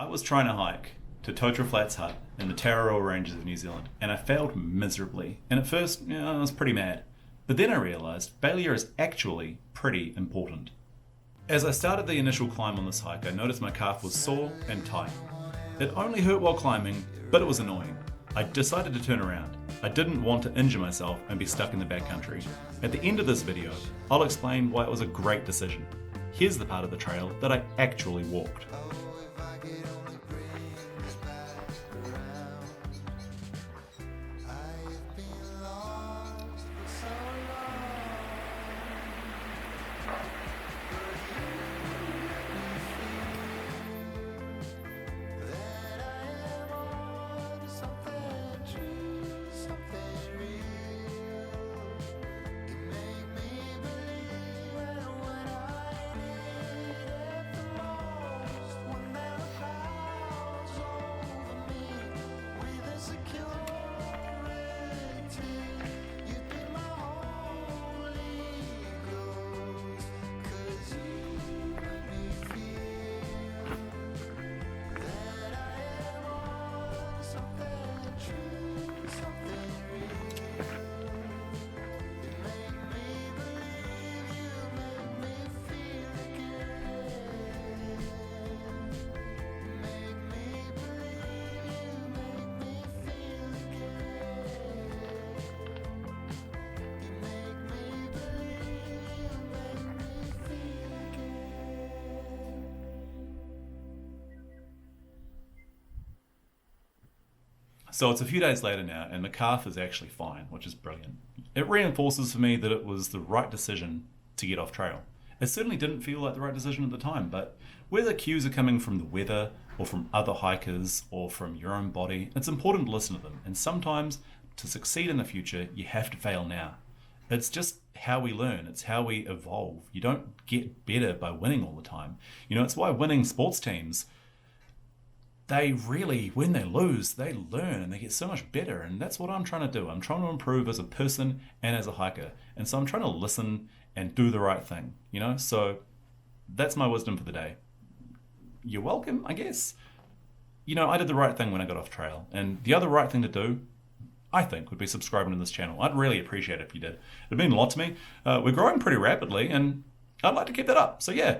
was trying to hike to Totara Flats Hut in the Tararua Ranges of New Zealand, and I failed miserably. And at first, I was pretty mad. But then I realised failure is actually pretty important. As I started the initial climb on this hike, I noticed my calf was sore and tight. It only hurt while climbing, but it was annoying. I decided to turn around. I didn't want to injure myself and be stuck in the backcountry. At the end of this video, I'll explain why it was a great decision. Here's the part of the trail that I actually walked. So it's a few days later now, and the calf is actually fine, which is brilliant. It reinforces for me that it was the right decision to get off trail. It certainly didn't feel like the right decision at the time, but whether cues are coming from the weather, or from other hikers, or from your own body, it's important to listen to them. And sometimes, to succeed in the future, you have to fail now. It's just how we learn. It's how we evolve. You don't get better by winning all the time. It's why winning sports teams, they really, when they lose, they learn and they get so much better. And that's what I'm trying to do. I'm trying to improve as a person and as a hiker. And so I'm trying to listen and do the right thing, So that's my wisdom for the day. You're welcome, I guess. I did the right thing when I got off trail. And the other right thing to do, I think, would be subscribing to this channel. I'd really appreciate it if you did. It'd mean a lot to me. We're growing pretty rapidly and I'd like to keep that up. So yeah,